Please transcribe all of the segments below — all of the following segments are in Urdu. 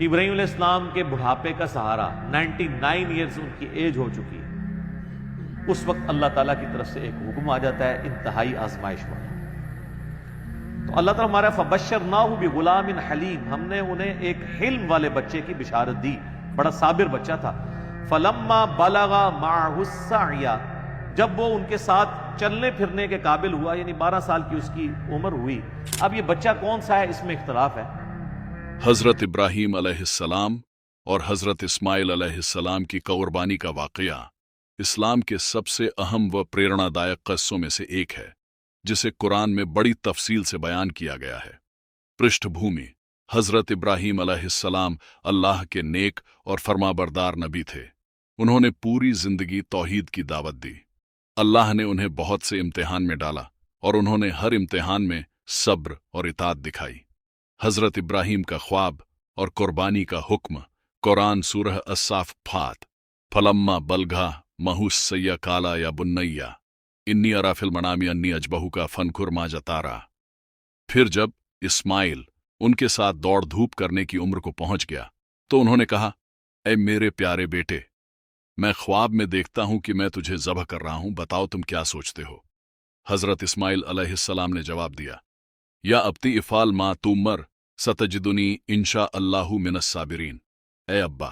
ابراہیم علیہ السلام کے بڑھاپے کا سہارا 99 ایئرز ان کی ایج ہو چکی ہے، اس وقت اللہ تعالیٰ کی طرف سے ایک حکم آ جاتا ہے انتہائی آزمائش والا۔ تو اللہ تعالیٰ ہمارا فبشرناہ بغلام حلیم، ہم نے انہیں ایک حلم والے بچے کی بشارت دی، بڑا صابر بچہ تھا۔ فلما بلغ معہ السعی، جب وہ ان کے ساتھ چلنے پھرنے کے قابل ہوا، یعنی 12 سال کی اس کی عمر ہوئی۔ اب یہ بچہ کون سا ہے اس میں اختلاف ہے۔ حضرت ابراہیم علیہ السلام اور حضرت اسماعیل علیہ السلام کی قربانی کا واقعہ اسلام کے سب سے اہم و پریرنا دائق قصوں میں سے ایک ہے، جسے قرآن میں بڑی تفصیل سے بیان کیا گیا ہے۔ پرشٹھ بھومی: حضرت ابراہیم علیہ السلام اللہ کے نیک اور فرمانبردار نبی تھے۔ انہوں نے پوری زندگی توحید کی دعوت دی۔ اللہ نے انہیں بہت سے امتحان میں ڈالا اور انہوں نے ہر امتحان میں صبر اور اطاعت دکھائی۔ حضرت ابراہیم کا خواب اور قربانی کا حکم قرآن سورہ الصافات: فلما بلغا مہو السعی قال یا بنی انی اری فی المنام انی اذبحک فانظر ماذا تری۔ پھر جب اسماعیل ان کے ساتھ دوڑ دھوپ کرنے کی عمر کو پہنچ گیا تو انہوں نے کہا، اے میرے پیارے بیٹے، میں خواب میں دیکھتا ہوں کہ میں تجھے ذبح کر رہا ہوں، بتاؤ تم کیا سوچتے ہو؟ حضرت اسماعیل علیہ السلام نے جواب دیا، یا ابتی افعل ما تؤمر ستجدنی انشاء اللہ من الصابرین۔ اے ابا،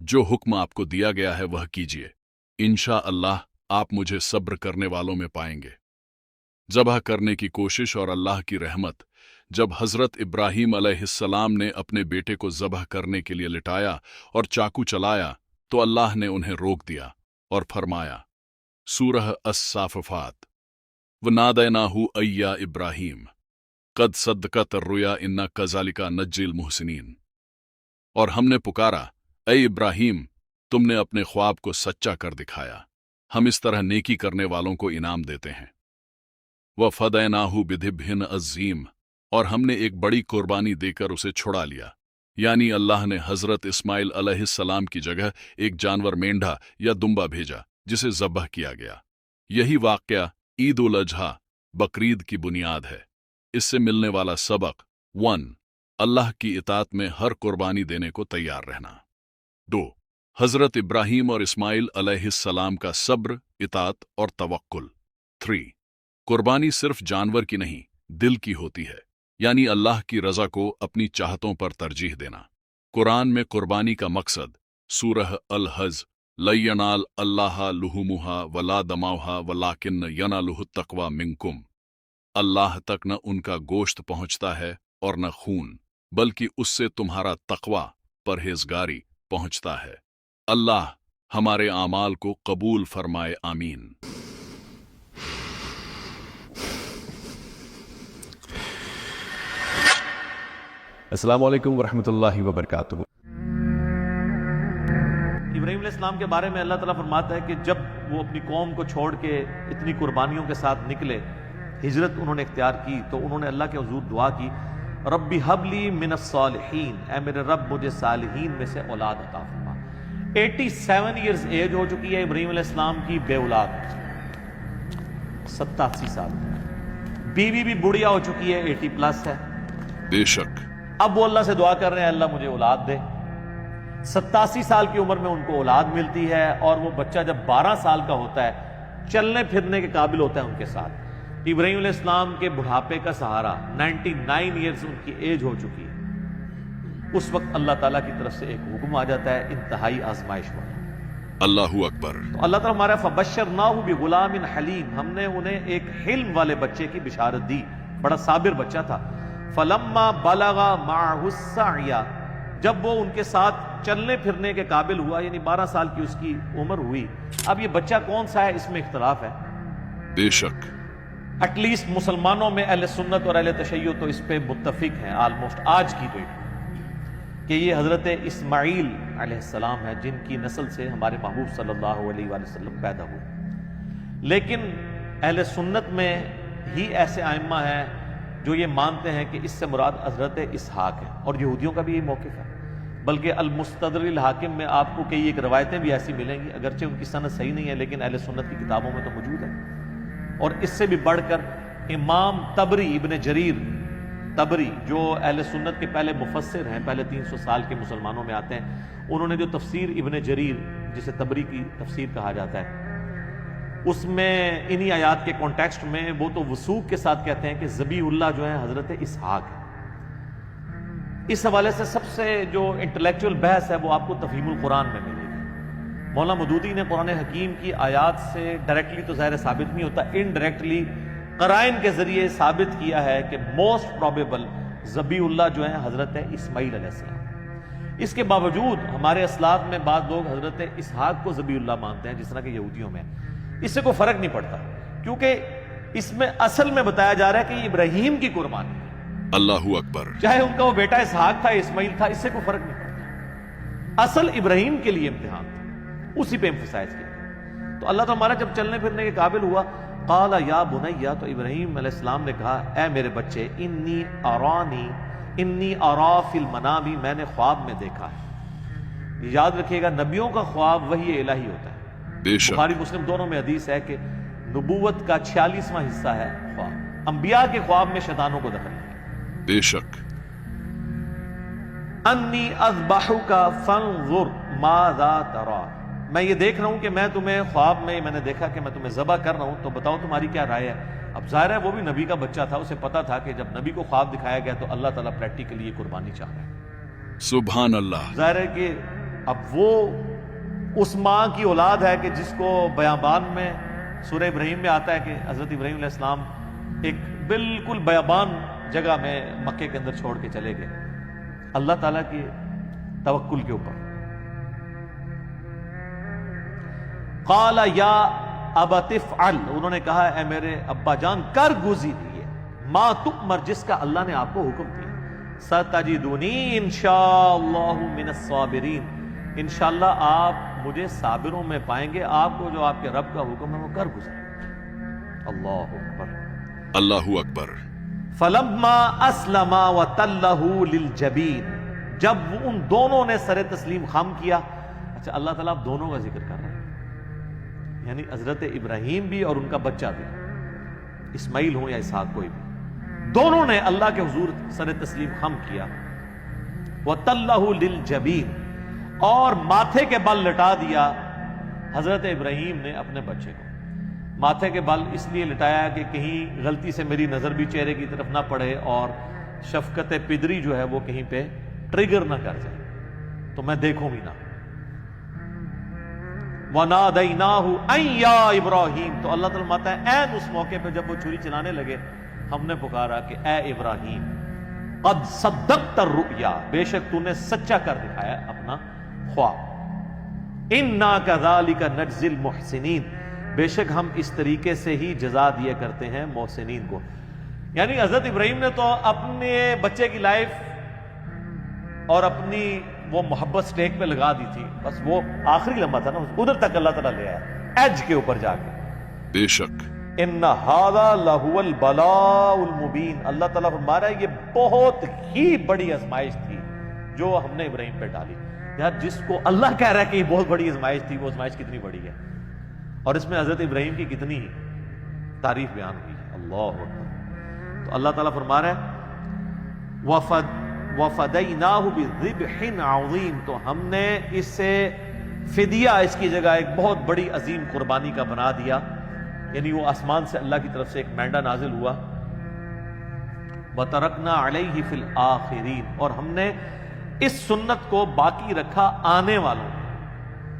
جو حکم آپ کو دیا گیا ہے وہ کیجیے، انشاء اللہ آپ مجھے صبر کرنے والوں میں پائیں گے۔ ذبح کرنے کی کوشش اور اللہ کی رحمت: جب حضرت ابراہیم علیہ السلام نے اپنے بیٹے کو ذبح کرنے کے لیے لٹایا اور چاقو چلایا تو اللہ نے انہیں روک دیا اور فرمایا، سورہ الصافات: وَنَادَيْنَاهُ أَيْ يَا إِبْرَاهِيمُ قَدْ صَدَّقْتَ الرُّؤْيَا إِنَّا كَذَلِكَ نَجْزِي الْمُحْسِنِينَ۔ اور ہم نے پکارا، اے ابراہیم، تم نے اپنے خواب کو سچا کر دکھایا، ہم اس طرح نیکی کرنے والوں کو انعام دیتے ہیں۔ وَفَدَيْنَاهُ بِذِبْحٍ عَظِيمٍ، اور ہم نے ایک بڑی قربانی دے کر اسے چھڑا لیا، یعنی اللہ نے حضرت اسماعیل علیہ السلام کی جگہ ایک جانور مینڈھا یا دمبا بھیجا جسے ذبح کیا گیا۔ یہی واقعہ عید الاضحیٰ بقرعید کی بنیاد ہے۔ اس سے ملنے والا سبق: 1. اللہ کی اطاعت میں ہر قربانی دینے کو تیار رہنا۔ 2. حضرت ابراہیم اور اسماعیل علیہ السلام کا صبر، اطاعت اور توکل۔ 3. قربانی صرف جانور کی نہیں، دل کی ہوتی ہے، یعنی اللہ کی رضا کو اپنی چاہتوں پر ترجیح دینا۔ قرآن میں قربانی کا مقصد سورہ الحج: لَن يَنَالَ اللَّهَ لُحُومُهَا وَلَا دَمَاؤُهَا وَلَٰكِنَّ يَنَالُهُ التَّقْوَىٰ مِنكُمْ۔ اللہ تک نہ ان کا گوشت پہنچتا ہے اور نہ خون، بلکہ اس سے تمہارا تقویٰ، پرہیزگاری پہنچتا ہے۔ اللہ ہمارے اعمال کو قبول فرمائے، آمین۔ السلام علیکم ورحمۃ اللہ وبرکاتہ۔ ابراہیم علیہ السلام کے بارے میں اللہ تعالیٰ فرماتا ہے کہ جب وہ اپنی قوم کو چھوڑ کے اتنی قربانیوں کے ساتھ نکلے، ہجرت انہوں نے اختیار کی، تو انہوں نے اللہ کے حضور دعا کی، ربی حب لی من الصالحین، اے میرے رب مجھے صالحین میں سے اولاد عطا فرما۔ 87 ایئرز ایج ہو چکی ہے ابراہیم علیہ السلام کی، بے اولاد، 87 سال۔ بیوی بھی بڑھیا ہو چکی ہے، 80 پلس ہے۔ بے شک اب وہ اللہ سے دعا کر رہے ہیں، اللہ مجھے اولاد دے۔ 87 سال کی عمر میں ان کو اولاد ملتی ہے، اور وہ بچہ جب 12 سال کا ہوتا ہے، چلنے پھرنے کے قابل ہوتا ہے ان کے ساتھ۔ ابراہیم علیہ السلام کے بڑھاپے کا سہارا 99 ایئرز ان کی ایج ہو چکی ہے، اس وقت اللہ تعالیٰ کی طرف سے ایک حکم آ جاتا ہے انتہائی آزمائش والا۔ اللہ اکبر۔ تو اللہ تعالیٰ ہمارا فبشرناہ بغلام حلیم، ہم نے انہیں ایک حلم والے بچے کی بشارت دی، بڑا صابر بچہ تھا۔ فلما بلغ معہ السعی، جب وہ ان کے ساتھ چلنے پھرنے کے قابل ہوا، یعنی 12 سال کی اس کی عمر ہوئی۔ اب یہ بچہ کون سا ہے اس میں اختلاف ہے۔ بے شک ایٹ لیسٹ مسلمانوں میں اہل سنت اور اہل تشیع تو اس پہ متفق ہیں آلموسٹ آج کی ڈیٹ، کہ یہ حضرت اسماعیل علیہ السلام ہے، جن کی نسل سے ہمارے محبوب صلی اللہ علیہ وآلہ وسلم پیدا ہوئے۔ لیکن اہل سنت میں ہی ایسے ائمہ ہیں جو یہ مانتے ہیں کہ اس سے مراد حضرت اسحاق ہے، اور یہودیوں کا بھی یہی موقف ہے۔ بلکہ المستدرک الحاکم میں آپ کو کئی ایک روایتیں بھی ایسی ملیں گی، اگرچہ ان کی سند صحیح نہیں ہے لیکن اہل سنت کی کتابوں میں تو موجود ہے۔ اور اس سے بھی بڑھ کر امام طبری ابن جریر تبری جو اہل سنت کے پہلے مفسر ہیں، پہلے 300 سال کے مسلمانوں میں آتے ہیں، انہوں نے جو تفسیر ابن جریر جسے تبری کی تفسیر کہا جاتا ہے، اس میں انہی آیات کے کانٹیکسٹ میں وہ تو وثوق کے ساتھ کہتے ہیں کہ ذبیح اللہ جو ہے حضرت اسحاق ہے۔ اس حوالے سے سب سے جو انٹلیکچوئل بحث ہے وہ آپ کو تفہیم القرآن میں ملے گی۔ مولانا مودودی نے قرآن حکیم کی آیات سے ڈائریکٹلی تو ظاہر ثابت نہیں ہوتا، انڈائریکٹلی قرائن کے ذریعے ثابت کیا ہے کہ موسٹ پروبیبل ذبیح اللہ جو ہے حضرت اسماعیل علیہ السلام۔ اس کے باوجود ہمارے اسلاف میں بعض لوگ حضرت اسحاق کو ذبیح اللہ مانتے ہیں، جس طرح کہ یہودیوں میں، اس سے کوئی فرق نہیں پڑتا، کیونکہ اس میں اصل میں بتایا جا رہا ہے کہ یہ ابراہیم کی قربانی ہے۔ اللہ اکبر۔ چاہے ان کا وہ بیٹا اسحاق تھا، اسماعیل تھا، اس سے کوئی فرق نہیں پڑتا، اصل ابراہیم کے لیے امتحان تھا، اسی پہ ایمفسائز کیا۔ تو اللہ تو ہمارا جب چلنے پھرنے کے قابل ہوا، قال یا بنیا، تو ابراہیم علیہ السلام نے کہا اے میرے بچے، انی ارا فی المنام، میں نے خواب میں دیکھا ہے۔ یاد رکھیے گا نبیوں کا خواب وحی الہی ہوتا ہے، بے شک بخاری مسلم دونوں میں حدیث ہے کہ نبوت کا 46واں حصہ ہے خواب۔ انبیاء کے خواب میں شیطانوں کو دخل نہیں ہے۔ بے شک۔ انی اذبحک فانظر ماذا تری، میں یہ دیکھ رہا ہوں کہ میں تمہیں خواب میں نے دیکھا کہ میں تمہیں ذبح کر رہا ہوں، تو بتاؤ تمہاری کیا رائے ہے۔ اب ظاہر ہے وہ بھی نبی کا بچہ تھا، اسے پتا تھا کہ جب نبی کو خواب دکھایا گیا تو اللہ تعالیٰ پریکٹیکلی یہ قربانی چاہ رہا ہے۔ سبحان اللہ۔ ظاہر ہے کہ اب وہ اس ماں کی اولاد ہے کہ جس کو بیابان میں سورہ ابراہیم میں آتا ہے کہ حضرت ابراہیم علیہ السلام ایک بالکل بیابان جگہ میں مکے کے اندر چھوڑ کے چلے گئے اللہ تعالیٰ کے توکل کے اوپر۔ قال یا ابت افعل، انہوں نے کہا اے میرے ابا جان کر گزریے، ما تؤمر، جس کا اللہ نے آپ کو حکم دیا، ستجدونی انشاءاللہ من الصابرین، انشاءاللہ آپ مجھے صابروں میں پائیں گے، آپ کو جو آپ کے رب کا حکم ہے وہ کر گزرے۔ اللہ اکبر، اللہ اکبر۔ فلما اسلما وتلہ للجبین، جب ان دونوں نے سر تسلیم خم کیا۔ اچھا اللہ تعالیٰ اب دونوں کا ذکر کر رہے ہیں، یعنی حضرت ابراہیم بھی اور ان کا بچہ بھی، اسماعیل ہوں یا اسحاق کوئی بھی، دونوں نے اللہ کے حضور سر تسلیم خم کیا۔ وَتَلَّهُ لِلْجَبِينِ، اور ماتھے کے بل لٹا دیا حضرت ابراہیم نے اپنے بچے کو۔ ماتھے کے بل اس لیے لٹایا کہ کہیں غلطی سے میری نظر بھی چہرے کی طرف نہ پڑے اور شفقت پدری جو ہے وہ کہیں پہ ٹریگر نہ کر جائے، تو میں دیکھوں بھی نہ۔ وَنَادَيْنَاهُ أَن يَا إِبْرَاهِيمُ، تو اللہ تعالیٰ ماتا ہے این اس موقع پہ جب وہ چھری چلانے لگے، ہم نے پکارا کہ اے ابراہیم، قد صدقت الرؤیا، بے شک تو نے سچا کر دکھایا اپنا خواب۔ اِنَّا كَذَلِكَ نَجْزِي الْمُحْسِنِينَ، بے شک ہم اس طریقے سے ہی جزا دیا کرتے ہیں محسنین کو۔ یعنی حضرت ابراہیم نے تو اپنے بچے کی لائف اور اپنی وہ محبت سٹیک پہ لگا دی تھی، بس وہ آخری لمحہ تھا نا، ادھر تک اللہ تعالیٰ لے آیا، ایج کے اوپر جا کے۔ بے شک۔ ان ھذا لہو البلاء المبین، اللہ تعالیٰ فرما رہا ہے یہ بہت ہی بڑی آزمائش تھی جو ہم نے ابراہیم پہ ڈالی۔ یار جس کو اللہ کہہ رہا ہے کہ یہ بہت بڑی آزمائش تھی، وہ آزمائش کتنی بڑی ہے، اور اس میں حضرت ابراہیم کی کتنی تعریف بیان ہوئی ہے۔ اللہ اکبر۔ تو اللہ تعالیٰ فرما رہا ہے وَفَدَيْنَاهُ بِذِبْحٍ عَظِيمٍ، تو ہم نے اسے فدیہ اس کی جگہ ایک بہت بڑی عظیم قربانی کا بنا دیا، یعنی وہ آسمان سے اللہ کی طرف سے ایک مینڈا نازل ہوا۔ وَتَرَكْنَا عَلَيْهِ فِي الْآخِرِينَ، اور ہم نے اس سنت کو باقی رکھا آنے والوں میں۔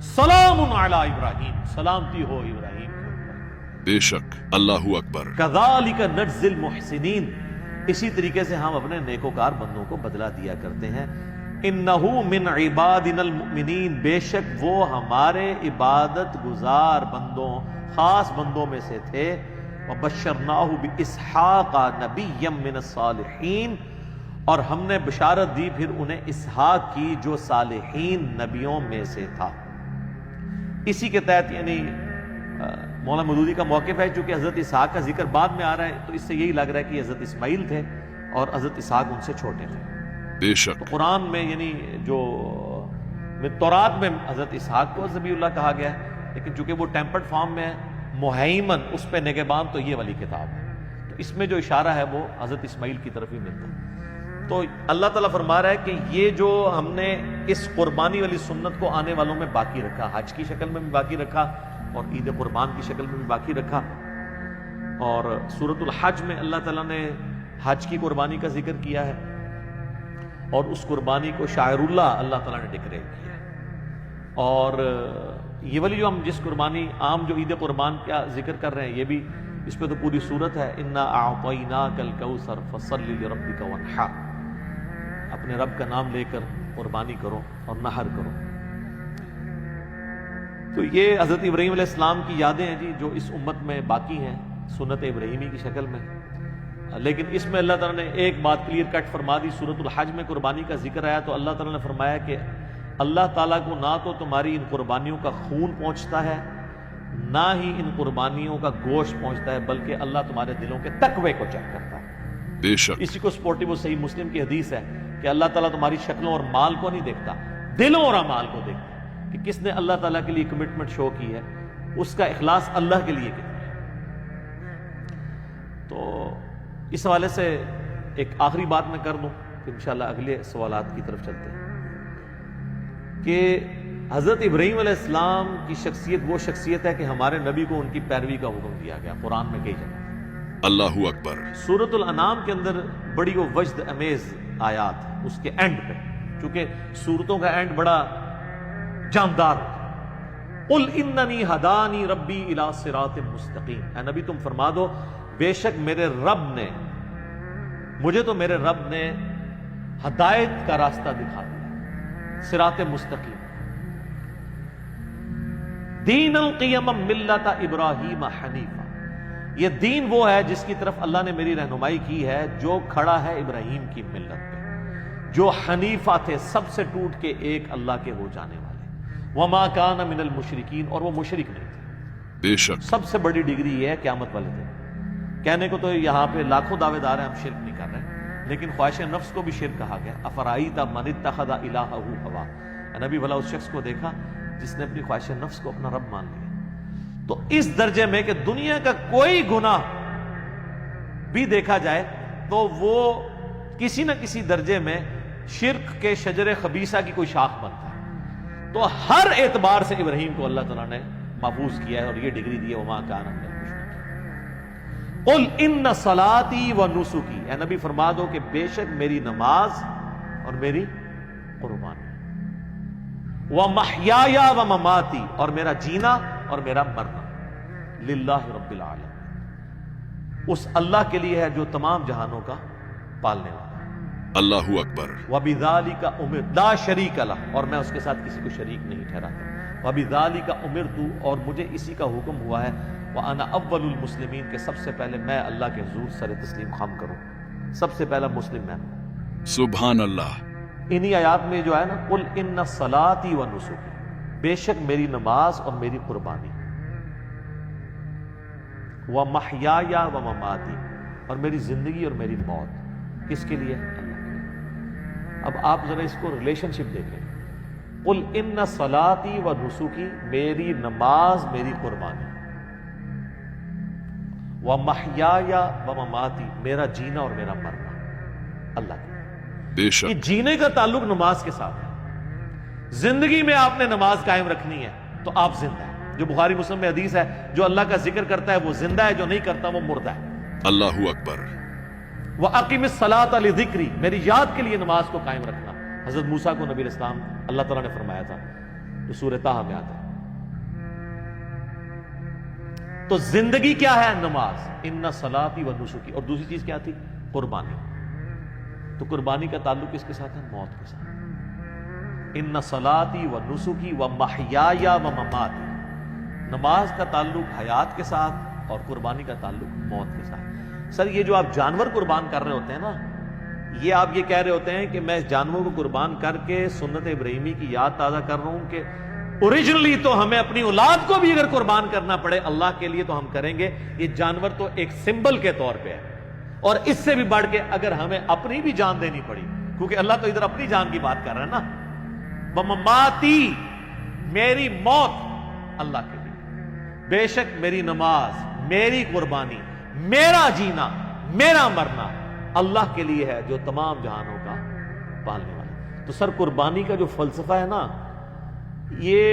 سلام علی ابراہیم، سلامتی ہو ابراہیم کے اوپر۔ بے شک۔ اللہ اکبر۔ کذالک نجزی المحسنین، اسی طریقے سے ہم اپنے نیکوکار بندوں کو بدلہ دیا کرتے ہیں۔ انہ من عبادنا المؤمنین، بے شک وہ ہمارے عبادت گزار بندوں، خاص بندوں میں سے تھے۔ وبشرناہ باسحاق نبیا من الصالحین، اور ہم نے بشارت دی پھر انہیں اسحاق کی جو صالحین نبیوں میں سے تھا۔ اسی کے تحت یعنی مولانا مودودی کا موقف ہے، چونکہ حضرت اسحاق کا ذکر بعد میں آ رہا ہے تو اس سے یہی لگ رہا ہے کہ حضرت اسماعیل تھے اور حضرت اسحاق ان سے چھوٹے تھے۔ بے شک۔ تو قرآن میں یعنی جو تورات میں حضرت اسحاق کو ذبیح اللہ کہا گیا ہے، لیکن چونکہ وہ ٹیمپرڈ فارم میں ہے، مہیمن اس پہ نگہبان تو یہ والی کتاب ہے۔ تو اس میں جو اشارہ ہے وہ حضرت اسماعیل کی طرف ہی ملتا ہے. تو اللہ تعالیٰ فرما رہا ہے کہ یہ جو ہم نے اس قربانی والی سنت کو آنے والوں میں باقی رکھا، حج کی شکل میں بھی باقی رکھا اور عید قربان کی شکل میں بھی باقی رکھا. اور سورۃ الحج میں اللہ تعالیٰ نے حج کی قربانی کا ذکر کیا ہے اور اس قربانی کو شاعر اللہ تعالیٰ نے ڈکلیئر کیا ہے. اور یہ والی جو ہم جس قربانی عام جو عید قربان کا ذکر کر رہے ہیں، یہ بھی اس پہ تو پوری صورت ہے، انا اعطیناک الکوثر فصل لربک وانحر، اپنے رب کا نام لے کر قربانی کرو اور نحر کرو. تو یہ حضرت ابراہیم علیہ السلام کی یادیں ہیں جی، جو اس امت میں باقی ہیں سنت ابراہیمی کی شکل میں. لیکن اس میں اللہ تعالیٰ نے ایک بات کلیئر کٹ فرما دی. سورۃ الحج میں قربانی کا ذکر آیا تو اللہ تعالیٰ نے فرمایا کہ اللہ تعالیٰ کو نہ تو تمہاری ان قربانیوں کا خون پہنچتا ہے، نہ ہی ان قربانیوں کا گوشت پہنچتا ہے، بلکہ اللہ تمہارے دلوں کے تقوی کو چیک کرتا ہے. بے شک اسی کو سپورٹیو وہ صحیح مسلم کی حدیث ہے کہ اللہ تعالیٰ تمہاری شکلوں اور مال کو نہیں دیکھتا، دلوں اور اعمال کو دیکھتا ہے کہ کس نے اللہ تعالیٰ کے لیے کمٹمنٹ شو کی ہے، اس کا اخلاص اللہ کے لیے کتنا ہے. تو اس حوالے سے ایک آخری بات میں کر دوں کہ انشاءاللہ اگلے سوالات کی طرف چلتے ہیں کہ حضرت ابراہیم علیہ السلام کی شخصیت وہ شخصیت ہے کہ ہمارے نبی کو ان کی پیروی کا حکم دیا گیا قرآن میں کئی جگہ. اللہ اکبر. سورۃ الانعام کے اندر بڑی وہ وجد امیز آیات ہیں اس کے اینڈ پہ، چونکہ سورتوں کا اینڈ بڑا جاندار ہوتا ہے. قل اننی ہدانی ربی الی صراط مستقیم، اے نبی تم فرما دو بے شک مجھے تو میرے رب نے ہدایت کا راستہ دکھا دیا، صراط مستقیم. دین القیم ملت ابراہیم حنیفہ، یہ دین وہ ہے جس کی طرف اللہ نے میری رہنمائی کی ہے، جو کھڑا ہے ابراہیم کی ملت پہ، جو حنیفہ تھے سب سے ٹوٹ کے ایک اللہ کے ہو جانے والے. وما کان من المشرکین، اور وہ مشرک نہیں تھے. بے شک. سب سے بڑی ڈگری یہ ہے قیامت والے دن. کہنے کو تو یہاں پہ لاکھوں دعوے دار ہیں ہم شرک نہیں کر رہے، لیکن خواہش نفس کو بھی شرک کہا گیا. افرائیت من اتخذ الہہ ہوا، نبی بھلا اس شخص کو دیکھا جس نے اپنی خواہش نفس کو اپنا رب مان لیا. تو اس درجے میں کہ دنیا کا کوئی گناہ بھی دیکھا جائے تو وہ کسی نہ کسی درجے میں شرک کے شجر خبیثہ کی کوئی شاخ بنتا ہے. تو ہر اعتبار سے ابراہیم کو اللہ تعالیٰ نے محفوظ کیا ہے اور یہ ڈگری دی ہے وما کان من المشرکین. قل ان صلاتی و نسکی، اے نبی فرما دو کہ بے شک میری نماز اور میری قربانی، ومحیایا ومماتی، اور میرا جینا اور میرا مرنا، للہ رب العالمین، اس اللہ کے لیے ہے جو تمام جہانوں کا پالنے والا ہے. اللہ اکبر. وَبِذَلِكَ أُمِرْتُ لا شریک لہ، اور میں اس کے ساتھ کسی کو شریک نہیں ٹھہراتا. وَبِذَلِكَ أُمِرْتُ، اور مجھے اسی کا حکم ہوا ہے. وَأَنَا أَوَّلُ الْمُسْلِمِينَ، کہ سب سے پہلے میں اللہ کے حضور سر تسلیم خم کروں، سب سے پہلا مسلم میں ہوں. سبحان اللہ. انہی آیات میں جو ہے نا قل ان صلاتی و نسکی، بے شک میری نماز اور میری قربانی، ومحیایا ومماتی، اور میری زندگی اور میری موت کس کے لیے؟ اللہ کے لیے. اب آپ ذرا اس کو ریلیشن شپ دیکھیں. قل ان صلاتی و نسکی، میری نماز میری قربانی، ومحیایا ومماتی، میرا جینا اور میرا مرنا اللہ کے لیے. بے شک. یہ جینے کا تعلق نماز کے ساتھ ہے. زندگی میں آپ نے نماز قائم رکھنی ہے تو آپ زندہ ہیں. جو بخاری مسلم میں حدیث ہے، جو اللہ کا ذکر کرتا ہے وہ زندہ ہے، جو نہیں کرتا وہ مردہ ہے. اللہ اکبر. وَأَقِمِ الصَّلَاةَ لِذِكْرِي، میری یاد کے لیے نماز کو قائم رکھنا. حضرت موسیٰ کو نبی علیہ السلام اللہ تعالیٰ نے فرمایا تھا، جو سورہ طٰہٰ میں آتا ہے. تو زندگی کیا ہے؟ نماز. ان صلاتی و نسکی، اور دوسری چیز کیا تھی؟ قربانی. تو قربانی کا تعلق کس کے ساتھ ہے؟ موت کے ساتھ. ان صلاتی و نسکی و محیایا و مماتی، نماز کا تعلق حیات کے ساتھ اور قربانی کا تعلق موت کے ساتھ. سر یہ جو آپ جانور قربان کر رہے ہوتے ہیں نا، یہ آپ یہ کہہ رہے ہوتے ہیں کہ میں اس جانور کو قربان کر کے سنت ابراہیمی کی یاد تازہ کر رہا ہوں کہ اوریجنلی تو ہمیں اپنی اولاد کو بھی اگر قربان کرنا پڑے اللہ کے لیے تو ہم کریں گے. یہ جانور تو ایک سمبل کے طور پہ ہے، اور اس سے بھی بڑھ کے اگر ہمیں اپنی بھی جان دینی پڑی، کیونکہ اللہ تو ادھر اپنی جان کی بات کر رہا ہے نا. ومماتی، میری موت اللہ کے لیے، بے شک میری نماز، میری قربانی، میرا جینا میرا مرنا اللہ کے لیے ہے جو تمام جہانوں کا پالنے والا. تو سر قربانی کا جو فلسفہ ہے نا یہ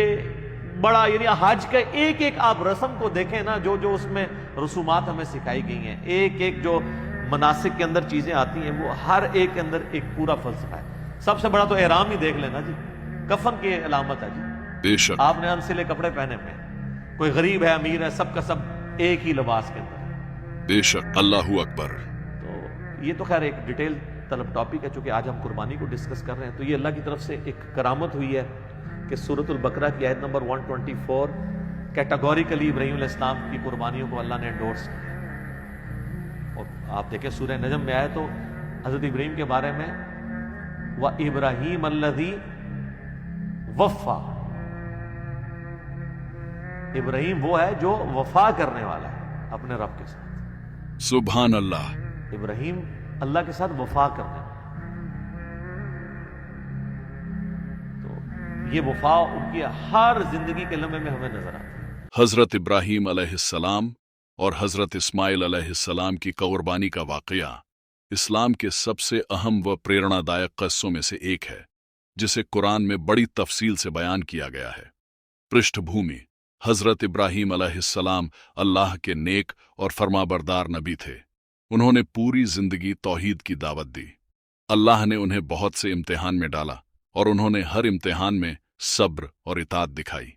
بڑا، یعنی حج کا ایک ایک آپ رسم کو دیکھیں نا، جو جو اس میں رسومات ہمیں سکھائی گئی ہیں، ایک ایک جو مناسک کے اندر چیزیں آتی ہیں وہ ہر ایک کے اندر ایک پورا فلسفہ ہے. سب سے بڑا تو احرام ہی دیکھ لینا جی، کفن کی علامت ہے جی. بے شک آپ نے انسلے کپڑے پہنے ہوئے ہیں، کوئی غریب ہے امیر ہے، سب کا سب ایک ہی لباس کے اندر ہے. بے شک. اللہ اکبر. تو یہ تو خیر ایک ڈیٹیل طلب ٹاپک ہے، چونکہ آج ہم قربانی کو ڈسکس کر رہے ہیں. تو یہ اللہ کی طرف سے ایک کرامت ہوئی ہے کہ سورۃ البقرہ کی آیت نمبر 124 کیٹاگوریکلی ابراہیم علیہ السلام کی قربانیوں کو اللہ نے انڈورس کیا. اور آپ دیکھیں سورہ نجم میں آئے تو حضرت ابراہیم کے بارے میں وَإِبْرَاهِيمَ الَّذِي وَفَّى، ابراہیم وہ ہے جو وفا کرنے والا ہے اپنے رب کے ساتھ. سبحان اللہ. ابراہیم اللہ کے ساتھ وفا کرنے والا. تو یہ وفا ان کی ہر زندگی کے لمحے میں ہمیں نظر آتی ہے. حضرت ابراہیم علیہ السلام اور حضرت اسماعیل علیہ السلام کی قربانی کا واقعہ اسلام کے سب سے اہم و پریرنا دائق قصوں میں سے ایک ہے، جسے قرآن میں بڑی تفصیل سے بیان کیا گیا ہے. پرشٹھ بھومی: حضرت ابراہیم علیہ السلام اللہ کے نیک اور فرمابردار نبی تھے. انہوں نے پوری زندگی توحید کی دعوت دی. اللہ نے انہیں بہت سے امتحان میں ڈالا اور انہوں نے ہر امتحان میں صبر اور اطاعت دکھائی.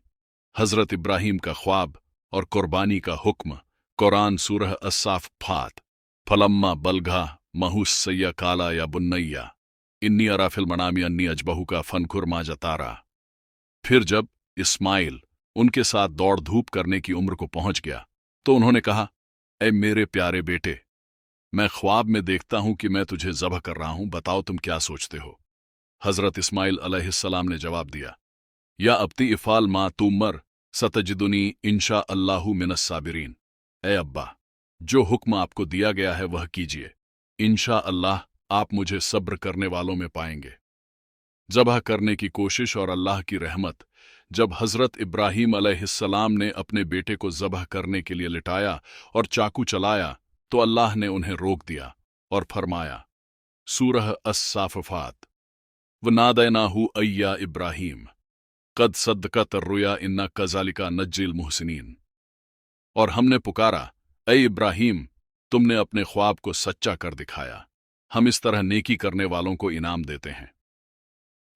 حضرت ابراہیم کا خواب اور قربانی کا حکم قرآن سورہ الصافات: فلما بلغا مہوس سیا کالا یا بنیا انی ارا فی المنام انی اجبہو کا فنکر ما جتارا. پھر جب اسماعیل ان کے ساتھ دوڑ دھوپ کرنے کی عمر کو پہنچ گیا تو انہوں نے کہا، اے میرے پیارے بیٹے، میں خواب میں دیکھتا ہوں کہ میں تجھے ذبح کر رہا ہوں، بتاؤ تم کیا سوچتے ہو؟ حضرت اسماعیل علیہ السلام نے جواب دیا، یا ابتی افعل ما تؤمر ستجدنی انشاء اللہ من الصابرین. اے ابا، جو حکم آپ کو دیا گیا ہے وہ کیجیے، انشاء اللہ آپ مجھے صبر کرنے والوں میں پائیں گے. ذبح کرنے کی کوشش اور اللہ کی رحمت. جب حضرت ابراہیم علیہ السلام نے اپنے بیٹے کو ذبح کرنے کے لیے لٹایا اور چاقو چلایا تو اللہ نے انہیں روک دیا اور فرمایا، سورہ الصافات: وَنَادَيْنَاهُ أَيَّا إِبْرَاهِيمُ قَدْ صَدَّقْتَ الرُّؤْيَا إِنَّا كَذَلِكَ نَجْزِي الْمُحْسِنِينَ. اور ہم نے پکارا، اے ابراہیم، تم نے اپنے خواب کو سچا کر دکھایا، ہم اس طرح نیکی کرنے والوں کو انعام دیتے ہیں.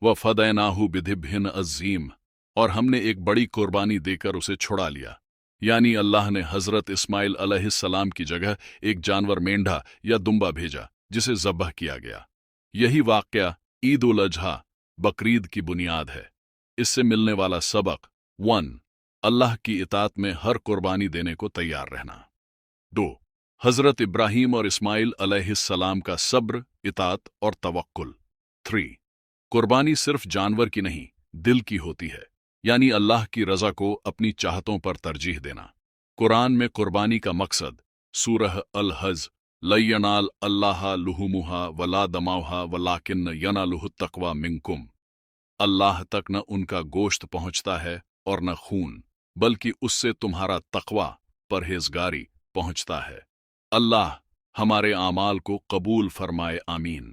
وَفَدَيْنَاهُ بِذِبْحٍ عَظِيمٍ، اور ہم نے ایک بڑی قربانی دے کر اسے چھڑا لیا. یعنی اللہ نے حضرت اسماعیل علیہ السلام کی جگہ ایک جانور مینڈھا یا دمبا بھیجا جسے ذبح کیا گیا. یہی واقعہ عید الاضحیٰ بقرعید کی بنیاد ہے. اس سے ملنے والا سبق: 1. اللہ کی اطاعت میں ہر قربانی دینے کو تیار رہنا. 2. حضرت ابراہیم اور اسماعیل علیہ السلام کا صبر، اطاعت اور توکل. 3. قربانی صرف جانور کی نہیں، دل کی ہوتی ہے، یعنی اللہ کی رضا کو اپنی چاہتوں پر ترجیح دینا. قرآن میں قربانی کا مقصد سورہ الحج: لَن يَنَالَ اللَّهَ لُحُومُهَا وَلَا دَمَاؤُهَا وَلَٰكِنَّ يَنَالُهُ التَّقْوَىٰ مِنكُمْ. اللہ تک نہ ان کا گوشت پہنچتا ہے اور نہ خون، بلکہ اس سے تمہارا تقویٰ، پرہیزگاری پہنچتا ہے. اللہ ہمارے اعمال کو قبول فرمائے. آمین.